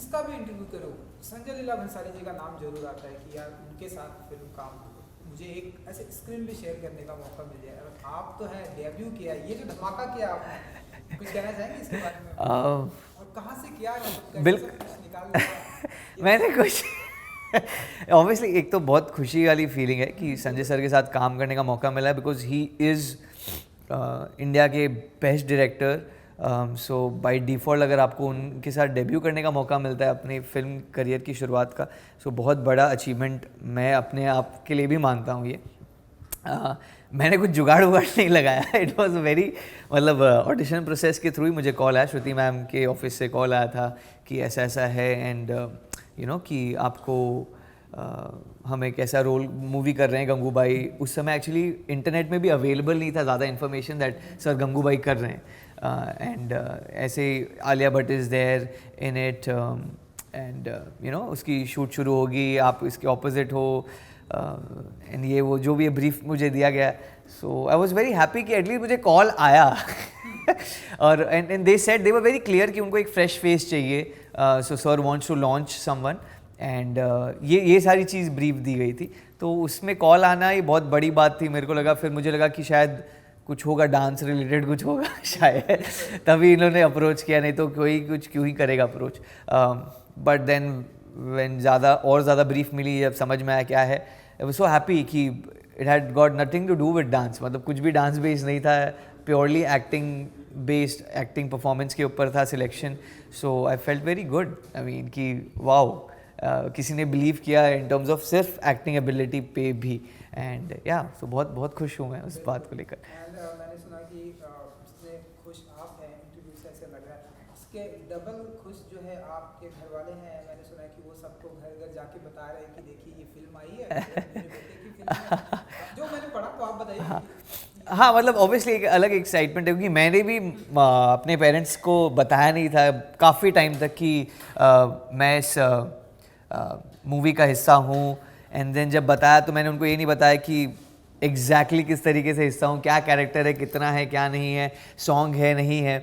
जिसका भी इंटरव्यू करो संजय लीला भंसाली जी का नाम जरूर आता है कि यार उनके साथ फिल्म काम करो, मुझे एक ऐसे स्क्रीन भी शेयर करने का मौका मिल जाए। और आप तो है डेब्यू किया, ये जो धमाका किया आपने, कुछ कहना चाहेंगे इसके बारे में? और कहाँ से किया, कैसे सब कुछ निकाल लिया? मैंने कुछ ऑब्वियसली एक तो बहुत खुशी वाली फीलिंग है कि संजय सर के साथ काम करने का मौका मिला है, बिकॉज ही इज़ इंडिया के best director. So by default अगर आपको उनके साथ डेब्यू करने का मौका मिलता है अपनी फिल्म करियर की शुरुआत का, सो बहुत बड़ा अचीवमेंट मैं अपने आप के लिए भी मानता हूँ ये। मैंने कुछ जुगाड़ उगाड़ नहीं लगाया, इट वॉज वेरी मतलब ऑडिशन प्रोसेस के थ्रू ही मुझे कॉल आया, श्रुति मैम के ऑफिस से कॉल आया था कि ऐसा ऐसा है एंड यू नो कि आपको हम एक ऐसा रोल मूवी कर रहे हैं गंगूबाई। उस समय एक्चुअली इंटरनेट में भी अवेलेबल नहीं था ज़्यादा इन्फॉर्मेशन दैट सर गंगूबाई कर रहे हैं एंड ऐसे Alia Bhatt is there in it and you know उसकी शूट शुरू होगी, आप इसके ऑपोजिट हो एंड ये वो जो भी ब्रीफ मुझे दिया गया। So I was very happy कि एटलीस्ट मुझे कॉल आया और and they said they were very clear कि उनको एक फ्रेश फेस चाहिए, so sir wants to launch someone and ये सारी चीज़ ब्रीफ दी गई थी। तो उसमें कॉल आना ये बहुत बड़ी बात थी मेरे को लगा। फिर मुझे लगा कि शायद कुछ होगा डांस रिलेटेड कुछ होगा शायद तभी इन्होंने अप्रोच किया, नहीं तो कोई कुछ क्यों ही करेगा अप्रोच। बट देन व्हेन ज़्यादा ब्रीफ मिली, जब समझ में आया क्या है, आई वाज सो हैप्पी कि it had got nothing to do with dance, मतलब कुछ भी डांस बेस्ड नहीं था, purely acting based, acting performance के ऊपर था selection. So I felt very good, I mean कि वाओ किसी ने बिलीव किया इन टर्म्स ऑफ सिर्फ एक्टिंग एबिलिटी पे भी एंड या सो बहुत बहुत खुश हूँ मैं उस बात को लेकर। मैंने सुना कि जितने खुश आप हैं इंटरव्यू से ऐसे लग रहा है, इसके डबल खुश जो है आपके घर वाले हैं। मैंने सुना है कि वो सबको घर घर जाके बता रहे हैं कि देखिए ये फिल्म आई है, मेरे बेटे की फिल्म है, जो मैंने पढ़ा। तो आप बताइए। हाँ मतलब ऑब्वियसली एक अलग एक्साइटमेंट है क्योंकि मैंने भी अपने पेरेंट्स को बताया नहीं था काफ़ी टाइम तक कि मैं इस मूवी का हिस्सा हूँ। एंड देन जब बताया तो मैंने उनको ये नहीं बताया कि एग्जैक्टली किस तरीके से हिस्सा हूँ, क्या कैरेक्टर है, कितना है, क्या नहीं है, सॉन्ग है नहीं है।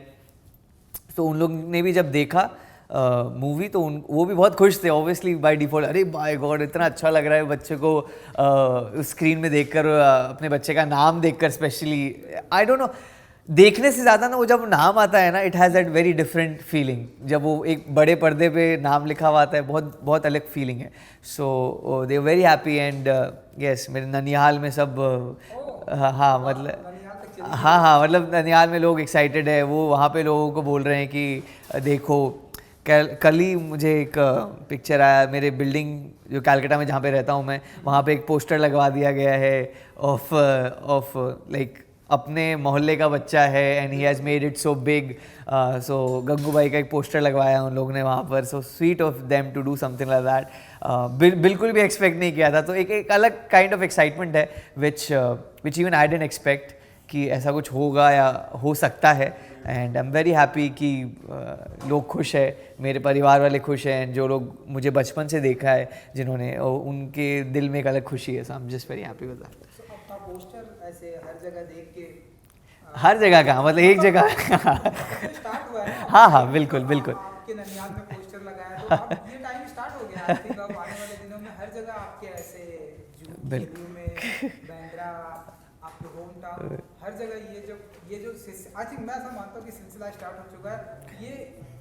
तो उन लोग ने भी जब देखा मूवी तो वो भी बहुत खुश थे ऑब्वियसली बाय डिफ़ॉल्ट। अरे बाय गॉड इतना अच्छा लग रहा है बच्चे को स्क्रीन में देखकर, अपने बच्चे का नाम देखकर स्पेशली। आई डोंट नो, देखने से ज़्यादा ना वो जब नाम आता है ना, it has that very different feeling. जब वो एक बड़े पर्दे पे नाम लिखा हुआ आता है, बहुत बहुत अलग फीलिंग है। सो they very happy and yes, मेरे ननिहाल में सब हाँ मतलब हाँ मतलब ननिहाल में लोग एक्साइटेड है। वो वहाँ पे लोगों को बोल रहे हैं कि देखो कल ही मुझे एक पिक्चर आया, मेरे बिल्डिंग जो कैलकाटा में जहाँ पे रहता हूँ मैं, वहाँ पे एक पोस्टर लगवा दिया गया है ऑफ लाइक अपने मोहल्ले का बच्चा है and he has made it so big. So Gangubai का एक पोस्टर लगवाया उन लोगों ने वहाँ पर। So sweet of them to do something like that. बिल्कुल भी एक्सपेक्ट नहीं किया था। तो एक अलग काइंड ऑफ एक्साइटमेंट है which even I didn't expect कि ऐसा कुछ होगा या हो सकता है। And I am very happy कि लोग खुश है, मेरे परिवार वाले खुश हैं, जो लोग मुझे बचपन से देखा है जिन्होंने, उनके दिल में एक अलग खुशी है। So I am just very happy with that. आपका पोस्टर ऐसे हर जगह देख के हर जगह कहाँ, मतलब एक जगह स्टार्ट हुआ है ना? हाँ हाँ बिल्कुल बिल्कुल। आपके ननिहाल में पोस्टर लगाया तो अब ये टाइम स्टार्ट हो गया। आई थिंक अब आने वाले दिनों में हर जगह आपके ऐसे जुहू में, बैंड्रा, आपके होम टाउन, हर जगह ये जो आई थिंक मैं ऐसा मानता हूँ कि सिलसिला स्टार्ट हो चुका है। ये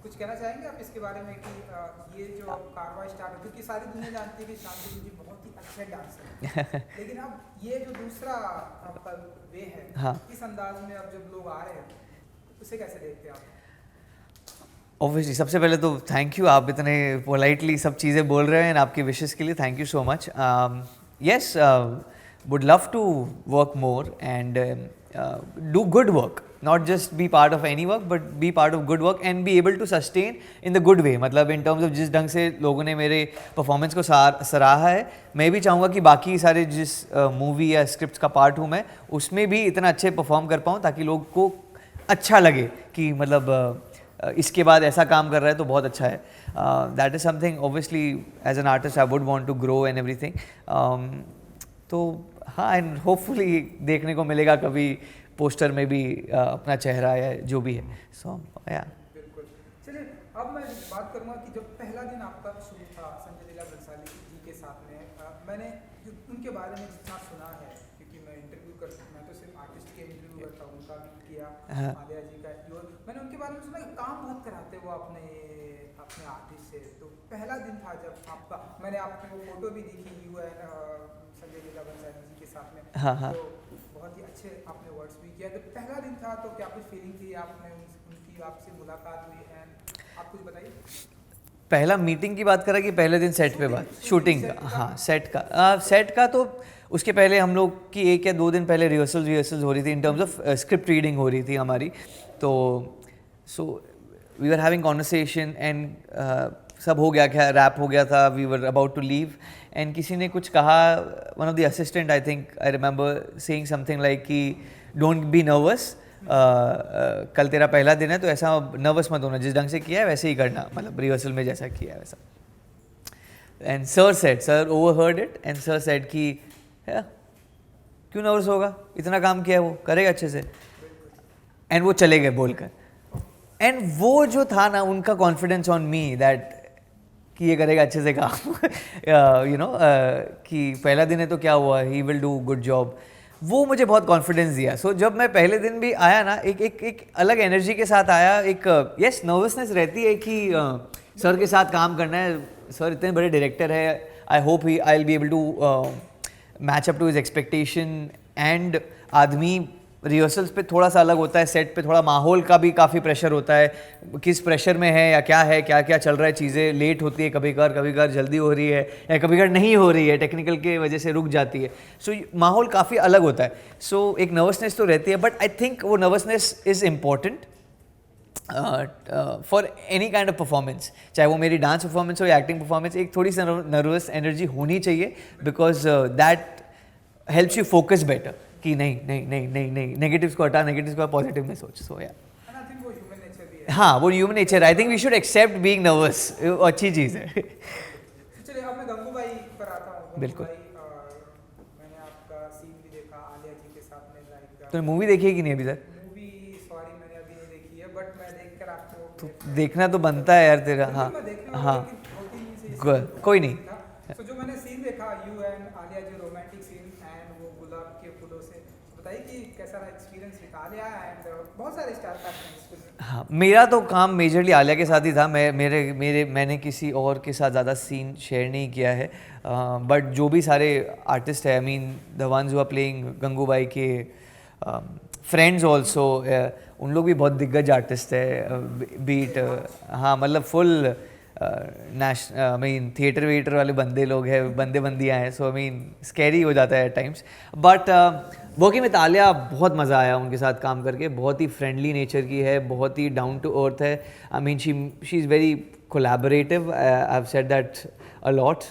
कुछ कहना चाहेंगे आप इसके बारे में कि ये जो कारवां स्टार्ट हो, क्योंकि सारी दुनिया जानती है कि शांति जी बहुत ही अच्छे डांसर हैं, लेकिन अब ये जो दूसरा आपका वे है, हाँ। इस अंदाज में अब जब लोग आ रहे हैं उसे कैसे देखते हैं आप? ऑब्वियसली सबसे पहले तो थैंक यू, आप इतने पोलाइटली सब चीज़ें बोल रहे हैं, आपकी विशेस के लिए thank you so much. Yes, would love to work more and do good work, not just be part of any work but be part of good work and be able to sustain in the good way। मतलब in terms of जिस ढंग से लोगों ने मेरे performance को सराहा है, मैं भी चाहूँगा कि बाकी सारे जिस मूवी या स्क्रिप्ट का पार्ट हूँ मैं, उसमें भी इतना अच्छे परफॉर्म कर पाऊँ ताकि लोग को अच्छा लगे कि मतलब इसके बाद ऐसा काम कर रहा है तो बहुत अच्छा है। That is something obviously as an artist I would want to grow and everything. तो हाँ, एंड होपफुली देखने को मिलेगा कभी पोस्टर में भी अपना चेहरा या जो भी है। सो या बिल्कुल। चलिए अब मैं बात करूंगा कि जब पहला दिन आपका शुरू था संजय लीला भंसाली जी के साथ में, मैंने उनके बारे में जितना सुना है, क्योंकि मैं तो सिर्फ आर्टिस्ट के इंटरव्यू करता हूँ, उनका भी किया, हाँ। आलिया जी का, मैंने उनके बारे में सुना कि काम बहुत कराते वो अपने अपने आर्टिस्ट से। तो पहला दिन था जब आपका, मैंने आपकी वो फोटो भी देखी यू एंड संजय लीला भंसाली जी के साथ में, हाँ, हाँ। तो बहुत ही अच्छे आपने वर्ड्स भी किया। तो पहला दिन था तो क्या कुछ फीलिंग थी, आपने उनकी आपसे मुलाकात हुई, एंड आप कुछ बताइए। पहला मीटिंग की बात करा कि पहले दिन सेट पे बात, शूटिंग का, हाँ सेट का तो उसके पहले हम लोग की 1 या 2 दिन पहले रिहर्सल्स हो रही थी, in terms of script reading हो रही थी हमारी। तो so we were having conversation and सब हो गया, क्या रैप हो गया था, we were about to leave and किसी ने कुछ कहा, one of the assistant I think I remember saying something like कि डोंट बी नर्वस, कल तेरा पहला दिन है तो ऐसा नर्वस मत होना, जिस ढंग से किया है वैसे ही करना, मतलब रिहर्सल में जैसा किया है वैसा। And sir overheard it and sir said कि क्यों नर्वस होगा, इतना काम किया है वो करेगा अच्छे से, एंड वो चले गए बोलकर। एंड वो जो था ना उनका कॉन्फिडेंस ऑन मी दैट कि ये करेगा अच्छे से काम यू नो कि पहला दिन है तो क्या हुआ, he will do good job, वो मुझे बहुत कॉन्फिडेंस दिया। सो जब मैं पहले दिन भी आया ना, एक अलग एनर्जी के साथ आया, एक यस नर्वसनेस रहती है कि सर के साथ काम करना है, सर इतने बड़े डायरेक्टर है, I hope I will be able to match up to his expectation. And आदमी रिहर्सल्स पे थोड़ा सा अलग होता है, सेट पे थोड़ा माहौल का भी काफ़ी प्रेशर होता है, किस प्रेशर में है या क्या है, क्या क्या चल रहा है, चीज़ें लेट होती है कभी कभार जल्दी हो रही है या कभी कभार नहीं हो रही है, टेक्निकल के वजह से रुक जाती है। सो माहौल काफ़ी अलग होता है। सो एक नर्वसनेस तो रहती है, बट आई थिंक वो nervousness is important for any kind of performance, चाहे वो मेरी डांस परफॉर्मेंस हो या एक्टिंग परफॉर्मेंस, एक थोड़ी सी नर्वस एनर्जी होनी चाहिए, because that helps you focus better कि नहीं नेगेटिव्स को हटा, नेगेटिव्स को पॉजिटिव में सोच। सो या हाँ वो human nature, I think we should accept being nervous, अच्छी चीज़ है। चलिए अब मैं गंगूबाई पर आता हूँ। बिल्कुल। मैंने आपका सीन भी देखा आलिया जी के साथ में, लाइक तो मूवी देखी है कि नहीं अभी तक? मूवी सॉरी मैंने अभी नहीं देखी है, बट मैं देखकर आपको तो देखना तो बनता है यार तेरा। हाँ हाँ कोई नहीं। तो जो मैंने सीन देखा you and Alia ji, romantic scene and वो गुलाब के फूलों से, बताइए कि कैसा रहा एक्सपीरियंस विद आलिया एंड बहुत सारे स्टार कास्ट हैं इस फिल्म में। हाँ मेरा तो काम मेजरली आलिया के साथ ही था, मैंने किसी और के साथ ज़्यादा सीन शेयर नहीं किया है, बट जो भी सारे आर्टिस्ट है, I mean the ones who are playing Gangubai के फ्रेंड्स ऑल्सो, उन लोग भी बहुत दिग्गज आर्टिस्ट है, बीट हाँ मतलब फुल आई मीन थिएटर वीटर वाले बंदे लोग हैं, बंदियाँ हैं, सो आई मीन स्कैरी हो जाता है at times, but working with Alia बहुत मज़ा आया उनके साथ काम करके, बहुत ही फ्रेंडली नेचर की है, बहुत ही डाउन टू अर्थ है, I mean she is very collaborative, I have said that a lot,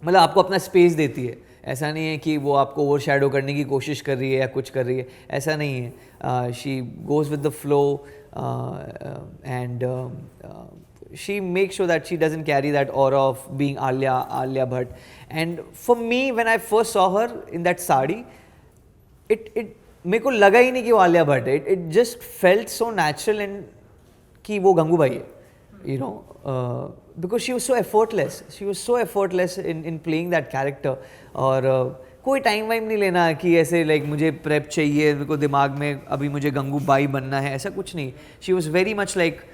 मतलब आपको अपना स्पेस देती है, ऐसा नहीं है कि वो आपको ओवर शैडो करने की कोशिश कर रही है या कुछ कर रही है, ऐसा नहीं है, she goes with the flow and she makes sure that she doesn't carry that aura of being Alia Bhatt. And for me, when I first saw her in that sari, it मेरे को लगा ही नहीं कि वो आलिया भट्ट है, it just felt so natural and कि वो गंगूबाई है, you know, because she was so effortless in playing that character. और कोई टाइम वाइम नहीं लेना कि ऐसे लाइक मुझे प्रेप चाहिए, मेरे को दिमाग में अभी मुझे गंगूबाई बनना है, ऐसा कुछ नहीं। she was very much like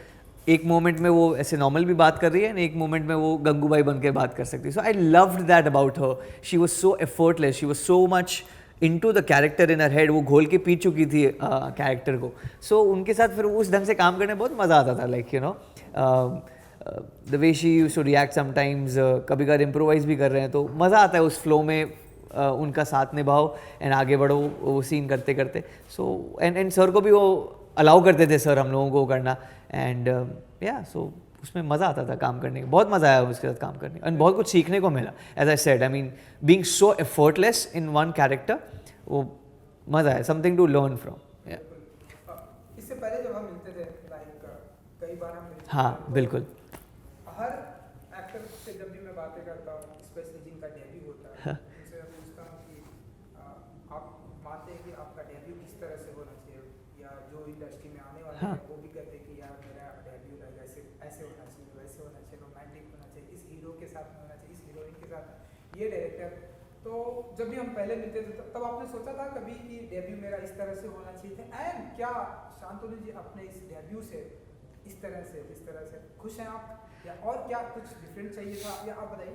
एक मोमेंट में वो ऐसे नॉर्मल भी बात कर रही है और एक मोमेंट में वो गंगूबाई बन के बात कर सकती है। So I loved that about her, she was so effortless, she was so much into the character in her head, वो घोल के पी चुकी थी कैरेक्टर को। सो उनके साथ फिर उस ढंग से काम करने में बहुत मज़ा आता था, like you know the way she used to react sometimes, कभी कभार इम्प्रोवाइज भी कर रहे हैं तो मज़ा आता है उस फ्लो में, उनका साथ निभाओ एंड आगे बढ़ो वो सीन करते करते। सो एंड सर को भी वो अलाउ करते थे सर हम लोगों को करना, एंड या सो उसमें मज़ा आता था काम करने का, बहुत मज़ा आया उसके साथ काम करने का एंड बहुत कुछ सीखने को मिला। As I said, I mean being so effortless in one character, वो मज़ा है, समथिंग टू लर्न फ्रॉम। इससे पहले जब हम मिलते थे, लाइक कई बार हम मिलते हाँ थे, बिल्कुल। हर एक्टर से जब भी मैं बातें करता हूँ, स्पेशली जिनका डेब्यू होता है, उनसे मैं पूछता हूँ कि आप मानते हैं कि आपका डेब्यू किस तरह से होना चाहिए, या जो इंडस्ट्री में आने वाले हैं वो भी कहते हैं कि यार मेरा डेब्यू रहेगा ऐसे ये डायरेक्टर। तो जब भी हम पहले मिलते थे तब आपने सोचा था कभी कि डेब्यू मेरा इस तरह से होना चाहिए था? एंड क्या शांतनु जी अपने इस डेब्यू से इस तरह से खुश हैं आप, या और क्या कुछ डिफरेंट चाहिए था, या आप बताइए।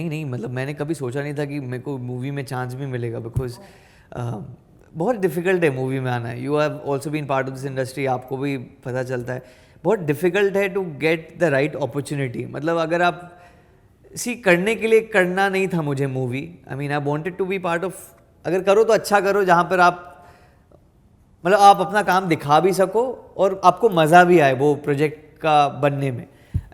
नहीं, मतलब मैंने कभी सोचा नहीं था कि मेरे को मूवी में चांस भी मिलेगा, बिकॉज बहुत डिफ़िकल्ट है मूवी में आना। You have also been part of this industry, आपको भी पता चलता है बहुत डिफ़िकल्ट है to get the right opportunity. मतलब अगर आप करने के लिए करना नहीं था मुझे movie, I mean I wanted to be part of, अगर करो तो अच्छा करो जहाँ पर आप मतलब आप अपना काम दिखा भी सको और आपको मज़ा भी आए वो प्रोजेक्ट का बनने में।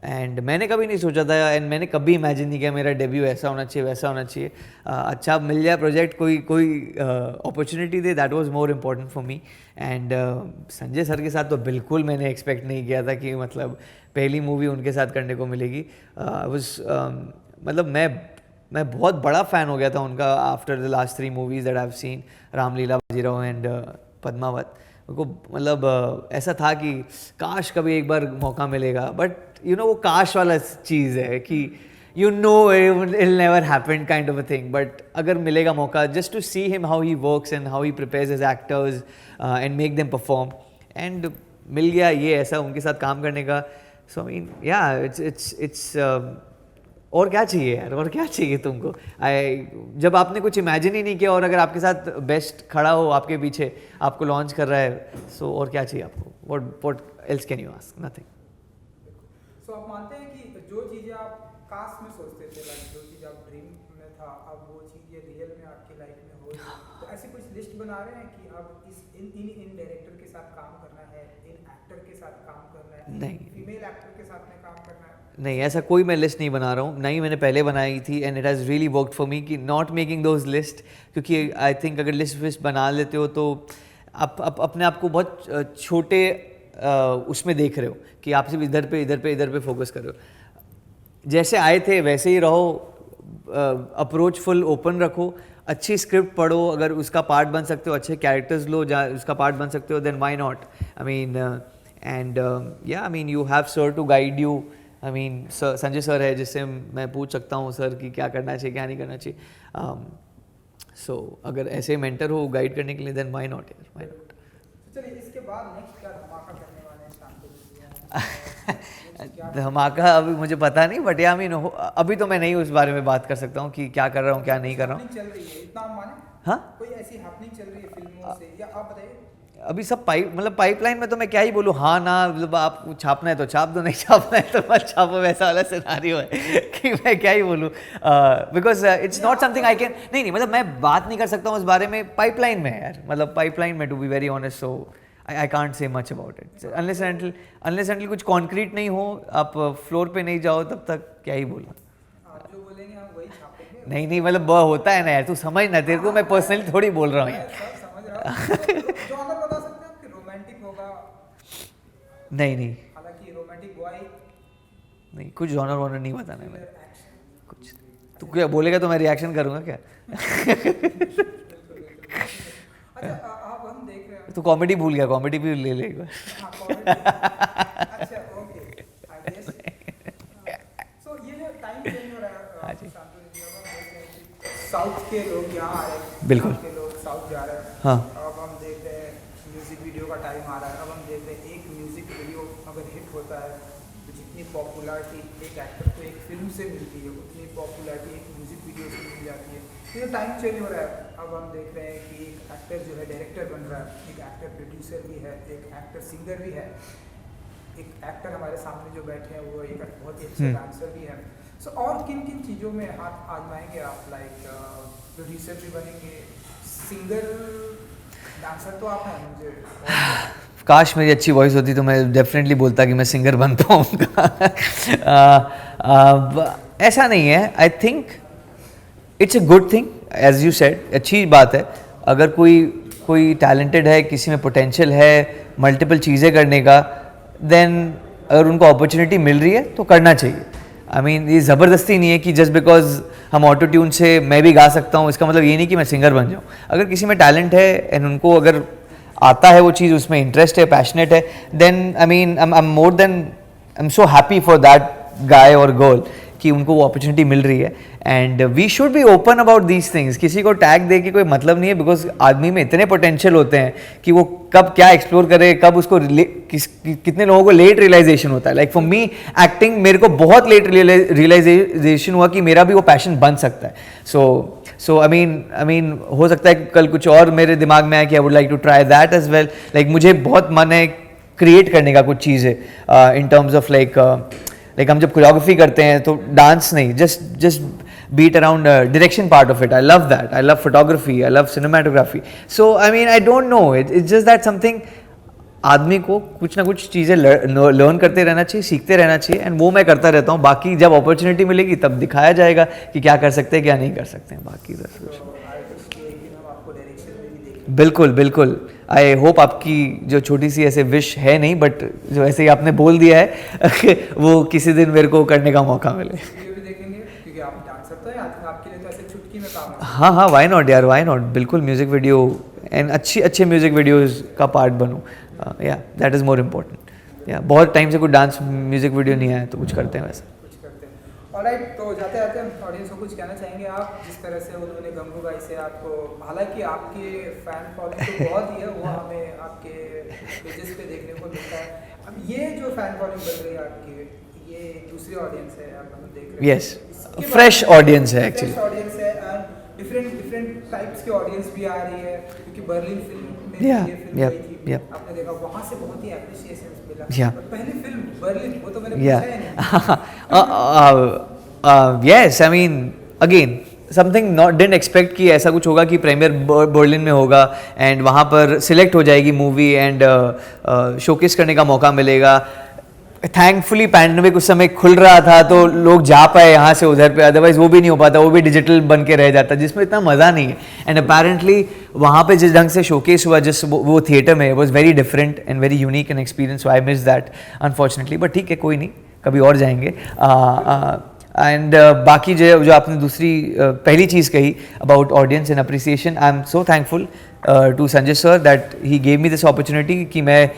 एंड मैंने कभी नहीं सोचा था, एंड मैंने कभी इमेजिन नहीं किया मेरा डेब्यू ऐसा होना चाहिए वैसा होना चाहिए। अच्छा मिल जाए प्रोजेक्ट, कोई opportunity they, that was more important for me. And Sanjay sir के साथ तो बिल्कुल मैंने एक्सपेक्ट नहीं किया था कि मतलब पहली मूवी उनके साथ करने को मिलेगी। मतलब मैं बहुत बड़ा फ़ैन हो गया था उनका after the last 3 movies that I have seen, Ramleela, Bajirao and Padmaavat. को मतलब ऐसा था कि काश कभी एक बार मौका मिलेगा, बट यू नो वो काश वाला चीज़ है कि you know it will never happen kind of a thing. But अगर मिलेगा मौका just to see him how he works and how he prepares his actors and make them perform, and मिल गया ये ऐसा उनके साथ काम करने का। सो आई मीन या इट्स और क्या चाहिए यार, और क्या चाहिए तुमको। जब आपने कुछ इमेजिन ही नहीं किया और अगर आपके साथ बेस्ट खड़ा हो आपके पीछे, आपको लॉन्च कर रहा है, सो और क्या चाहिए आपको, what else can you ask, nothing. So आप मानते हैं कि जो चीज़ें आप कास्ट में सोचते थे, लाइक जो चीज़ आप ड्रीम में था, अब वो चीज़ ये रियल में आपकी लाइफ में हो रही है, तो ऐसी कुछ लिस्ट बना रहे हैं कि अब इन डायरेक्टर के साथ काम करना है, इन एक्टर के साथ काम करना है, नहीं, फीमेल एक्टर के साथ में काम करना है? नहीं, ऐसा कोई मैं लिस्ट नहीं बना रहा हूँ, नहीं मैंने पहले बनाई थी, and it has really worked for me कि नॉट मेकिंग दोज लिस्ट। क्योंकि आई थिंक अगर लिस्ट बना लेते हो तो आप अपने आप को बहुत छोटे उसमें देख रहे हो कि आप सिर्फ इधर पे फोकस कर रहे हो। जैसे आए थे वैसे ही रहो, अप्रोचफुल ओपन रखो, अच्छी स्क्रिप्ट पढ़ो, अगर उसका पार्ट बन सकते हो, अच्छे कैरेक्टर्स लो जहाँ उसका पार्ट बन सकते हो, then why not. I mean and yeah I mean you have sir to guide you. I mean Sanjay sir है जिससे मैं पूछ सकता हूँ सर कि क्या करना चाहिए क्या नहीं करना चाहिए। सो अगर ऐसे मेंटर हो गाइड करने के लिए, देन व्हाई नॉट यार, व्हाई नॉट। चलिए इसके बाद नेक्स्ट क्या धमाका करने वाले हैं शांतनु जी? धमाका अभी मुझे पता नहीं, बट या मीन अभी तो मैं नहीं उस बारे में बात कर सकता हूँ कि क्या कर रहा हूँ क्या नहीं कर रहा हूँ। चल रही है इतना हम माने? हाँ, कोई ऐसी हैपनिंग चल रही है फिल्मों से, या आप बताइए। अभी सब पाइपलाइन में, तो मैं क्या ही बोलूँ, हाँ ना, मतलब आप छापना है तो छाप दो, नहीं छापना है तो मत छापो, वैसा वाला सिनारियो है कि मैं क्या ही बोलूँ, because it's not something I can, नहीं मतलब मैं बात नहीं कर सकता हूँ उस बारे में, पाइपलाइन में है यार, मतलब पाइपलाइन में, to be very honest. So I can't say much about it unless and कुछ कॉन्क्रीट नहीं हो, आप फ्लोर पे नहीं जाओ, तब तक क्या ही बोलना। आप जो बोलेंगे हम वही छापेंगे। नहीं मतलब होता है ना यार, तू समझ ना, तेरे को मैं पर्सनली थोड़ी बोल रहा हूँ यार। सब समझ रहा हूँ। जो अगर बता सकते हैं कि रोमांटिक होगा? नहीं, हालांकि रोमांटिक बॉय नहीं, कुछ जॉनर वॉनर नहीं बताना है मैं कुछ। तू क्या बोलेगा तो मैं रिएक्शन करूँगा क्या? अच्छा अब हम देख रहे हैं। तू कॉमेडी भूल गया, कॉमेडी भी ले ले एक बार। हाँ, comedy। अच्छा ओके, आई गेस। सो ये जो टाइम चेंज हो रहा है, हाँ जी। शांतनु जी, अब हम देख रहे हैं कि साउथ के लोग यहाँ आ रहे हैं, बिल्कुल। यहाँ के लोग साउथ जा रहे हैं। हाँ। अब हम देख रहे हैं म्यूजिक वीडियो का टाइम आ रहा है। अब हम देख रहे हैं एक म्यूजिक वीडियो अगर हिट होता है तो जितनी पॉपुलैरिटी एक एक्टर को एक फिल्म से मिलती है, उतनी पॉपुलैरिटी एक म्यूजिक वीडियो से मिल जाती है। तो ये टाइम चेंज हो रहा है। अब हम देख रहे हैं कि एक एक्टर जो है डायरेक्टर बन रहा है, एक एक्टर प्रोड्यूसर भी है, एक एक्टर सिंगर भी है, एक एक्टर हमारे सामने जो बैठे हैं वो एक बहुत ही अच्छे डांसर भी है। सो और किन किन चीज़ों में हाथ आजमाएंगे आप? लाइक प्रोड्यूसर भी बनेंगे, सिंगर, डांसर तो आप हैं मुझे। काश मेरी अच्छी वॉइस होती तो मैं डेफिनेटली बोलता कि मैं सिंगर बन पाऊँगा। ऐसा नहीं है, I think it's a good thing, as you said, अच्छी बात है। अगर कोई टैलेंटेड है, किसी में पोटेंशियल है मल्टीपल चीज़ें करने का, देन अगर उनको अपॉर्चुनिटी मिल रही है तो करना चाहिए। आई मीन ये ज़बरदस्ती नहीं है कि जस्ट बिकॉज हम ऑटो ट्यून से मैं भी गा सकता हूँ, इसका मतलब ये नहीं कि मैं सिंगर बन जाऊँ। अगर किसी में टैलेंट है एंड उनको अगर आता है वो चीज़, उसमें इंटरेस्ट है, पैशनेट है, then I mean I am more than, I am so happy for that guy और गर्ल कि उनको वो अपॉर्चुनिटी मिल रही है, and we should be open about these things. किसी को टैग दे के कोई मतलब नहीं है, बिकॉज आदमी में इतने पोटेंशियल होते हैं कि वो कब क्या एक्सप्लोर करे, कब उसको कितने लोगों को लेट रियलाइजेशन होता है. लाइक फॉर मी एक्टिंग मेरे को बहुत लेट रियलाइजेशन हुआ कि मेरा भी वो पैशन बन सकता है. सो आई मीन हो सकता है कल कुछ और मेरे दिमाग में आए कि I would like to try that as well. Like मुझे बहुत मन है क्रिएट करने का कुछ चीज़ें इन टर्म्स ऑफ लाइक हम जब कोरियोग्राफी करते हैं तो डांस नहीं, just beat around direction part of it. I love that. I love photography, I love cinematography. So I mean I don't know, it's just that something आदमी को कुछ ना कुछ चीज़ें लर्न करते रहना चाहिए, सीखते रहना चाहिए, एंड वो मैं करता रहता हूँ. बाकी जब अपॉर्चुनिटी मिलेगी तब दिखाया जाएगा कि क्या कर सकते हैं क्या नहीं कर सकते हैं. बाकी बिल्कुल बिल्कुल. आई होप आपकी जो छोटी सी ऐसे विश है नहीं, बट जो ऐसे ही आपने बोल दिया है वो किसी दिन मेरे को करने का मौका मिले. हाँ हाँ, वाई नॉट यार, वाई नॉट. बिल्कुल म्यूज़िक वीडियो एंड अच्छे म्यूज़िक वीडियोज़ का पार्ट बनूँ. या दैट इज़ मोर इम्पोर्टेंट. या बहुत टाइम से कोई डांस म्यूज़िक वीडियो नहीं आया तो कुछ करते हैं वैसे. ऑलराइट, तो जाते जाते ऑडियंस को कुछ कहना चाहेंगे आप, जिस तरह से उन्होंने गंगू भाई से आपको, हालांकि आपके फैन फॉलोइंग तो बहुत ही है, वो हमें आपके पेजेस पे देखने को मिलता है. अब ये जो फैन फॉलोइंग बढ़ रही है आपकी, ये दूसरी ऑडियंस है, आप हम देख रहे हैं. यस, फ्रेश ऑडियंस है एक्चुअली. फ्रेश ऑडियंस है एंड डिफरेंट टाइप्स की ऑडियंस भी आ रही है, क्योंकि बर्लिन फिल्म में ये फिल्म गई थी, आपने देखा वहाँ से बहुत ही एप्रिसिएशन मिला. पहली फिल्म बर्लिन, वो तो मैंने पूछा ही नहीं. Yes, I mean again something not didn't expect कि ऐसा कुछ होगा कि प्रीमियर बर्लिन में होगा एंड वहाँ पर सिलेक्ट हो जाएगी मूवी एंड शोकेस करने का मौका मिलेगा. थैंकफुली पैंडेमिक उस समय खुल रहा था तो लोग जा पाए यहाँ से उधर पे, अदरवाइज वो भी नहीं हो पाता, वो भी डिजिटल बन के रह जाता जिसमें इतना मज़ा नहीं है. एंड अपेरेंटली वहाँ पे जिस ढंग से शोकेस हुआ जिस वो थिएटर में, was very different and very unique an experience. So I miss that unfortunately, but ठीक है, कोई नहीं, कभी और जाएंगे. एंड बाकी जो आपने दूसरी पहली चीज़ कही about audience and appreciation, I am so thankful to Sanjay sir that he gave me this opportunity कि मैं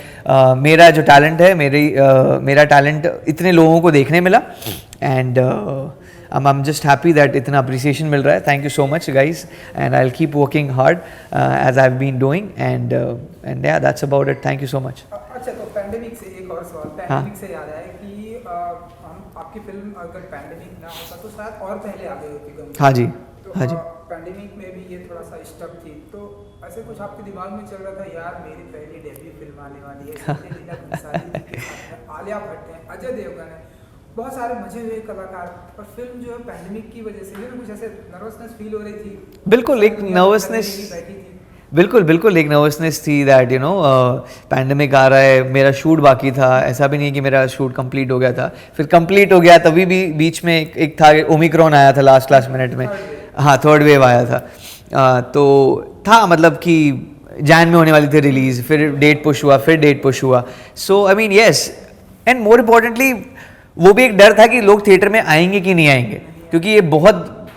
मेरा जो टैलेंट है, मेरा टैलेंट इतने लोगों को देखने मिला. And I am just happy that इतना अप्रिसिएशन मिल रहा है. Thank you so much guys, and I will keep working hard as I have been doing, and yeah that's about it. Thank you so much. अच्छा, तो pandemic से एक और सवाल, पैंडेमिक से याद आया कि आपकी फिल्म अगर पैंडेमिक ना होता तो शायद और पहले आ गई होती. हाँ जी, तो हाँ जी. पैंडेमिक में भी ये थोड़ा सा स्टक थी, तो ऐसे कुछ आपके दिमाग में चल रहा था, यार मेरी पहली डेब्यू फिल्म आने वाली है, आलिया भट्ट है, अजय देवगन है, बहुत सारे मजे हुए कलाकार, पर फिल्म जो है पैंडेमिक की वजह से कुछ ऐसे नर्वसनेस फील हो रही थी. बिल्कुल एक नर्वसनेस, बिल्कुल एक नर्वसनेस थी दैट यू नो पैंडेमिक आ रहा है, मेरा शूट बाकी था. ऐसा भी नहीं कि मेरा शूट कंप्लीट हो गया था, फिर कंप्लीट हो गया तभी भी बीच में एक था ओमिक्रॉन आया था लास्ट मिनट में. हाँ, थर्ड वेव आया था. तो था मतलब कि जैन में होने वाली थी रिलीज़, फिर डेट पुश हुआ. So I mean yes, and more importantly वो भी एक डर था कि लोग थिएटर में आएंगे कि नहीं आएंगे, क्योंकि ये बहुत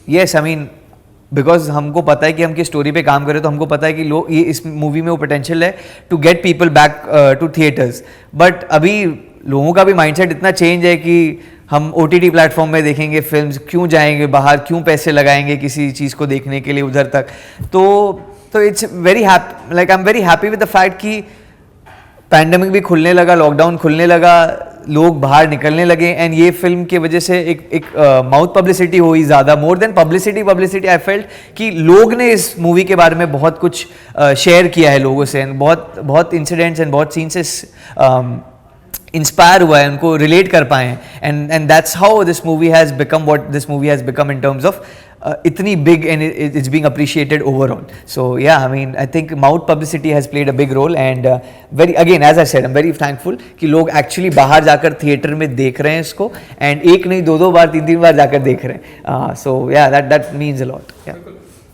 येस आई मीन बिकॉज हमको पता है कि हम किस स्टोरी पे काम करें, तो हमको पता है कि लोग ये इस मूवी में वो पोटेंशियल है to get people back to theatres. But अभी लोगों का भी माइंडसेट इतना चेंज है कि हम OTT प्लेटफॉर्म में देखेंगे फिल्म्स, क्यों जाएंगे बाहर, क्यों पैसे लगाएंगे किसी चीज़ को देखने के लिए उधर तक. तो it's very happy, like I am very happy with the fact कि पैंडेमिक भी खुलने लगा, लॉकडाउन खुलने लगा, लोग बाहर निकलने लगे, एंड ये फिल्म की वजह से एक माउथ पब्लिसिटी हुई ज़्यादा, more than publicity. I felt कि लोग ने इस मूवी के बारे में बहुत कुछ शेयर किया है लोगों से, एंड बहुत इंसिडेंट्स एंड बहुत सीन से इंस्पायर हुआ है, उनको रिलेट कर पाए हैं. And that's how this movie has become what this movie has become in terms of itni big, and it's being appreciated overall. So yeah, I mean I think mouth publicity has played a big role, and very again as I said I'm very thankful कि लोग actually बाहर जाकर theatre में देख रहे हैं इसको, and एक नहीं दो बार तीन बार जाकर देख रहे हैं. So yeah, that means a lot. Yeah.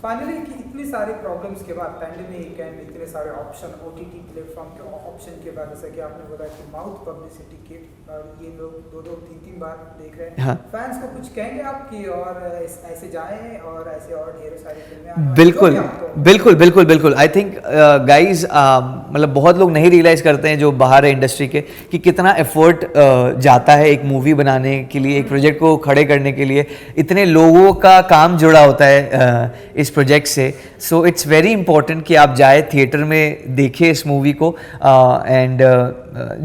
Finally इतनी सारे प्रॉब्लम्स के बाद, पैंडेमिक एंड इतने सारे ऑप्शन, OTT प्लेटफॉर्म के ऑप्शन के बाद, जैसा कि आपने बोला कि माउथ पब्लिसिटी के ये लोग 2-3 बार देख रहे हैं, हाँ। फैंस को कुछ कहेंगे आप कि और ऐसे जाएं और ऐसे और ढेरों सारी फिल्में आने वाली हैं, बिल्कुल जो भी आपको- बिल्कुल बिल्कुल बिल्कुल आई थिंक गाइज मतलब बहुत लोग नहीं रियलाइज़ करते हैं जो बाहर है इंडस्ट्री के कि कितना एफर्ट जाता है एक मूवी बनाने के लिए, एक प्रोजेक्ट को खड़े करने के लिए, इतने लोगों का काम जुड़ा होता है इस प्रोजेक्ट से. सो इट्स वेरी इंपॉर्टेंट कि आप जाए थिएटर में देखें इस मूवी को एंड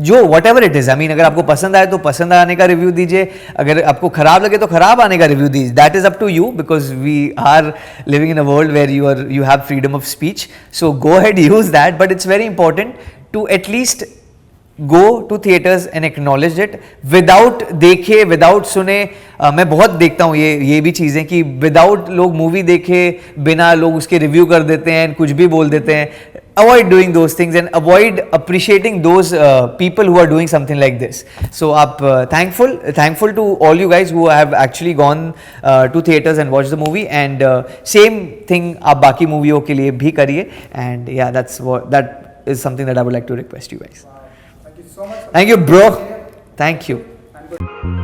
जो what ever it is, I mean अगर आपको पसंद आए तो पसंद आने का रिव्यू दीजिए, अगर आपको खराब लगे तो खराब आने का रिव्यू दीजिए. That is up to you because we are living in a world where you have freedom of speech, so go ahead, use that, but it's very important to at least go to theaters and acknowledge it without देखे, without सुने. मैं बहुत देखता हूँ ये भी चीज़ें कि विदाउट लोग मूवी देखे बिना लोग उसके रिव्यू कर देते हैं, कुछ भी बोल देते हैं. Avoid doing those things and avoid appreciating those people who are doing something like this. So आप thankful to all you guys who have actually gone to theaters and watched the movie, and same thing आप बाकी मूवियों के लिए भी करिए. And yeah, that is something that I would like to request you guys. Thank you so much. Thank you, bro. Thank you. And good.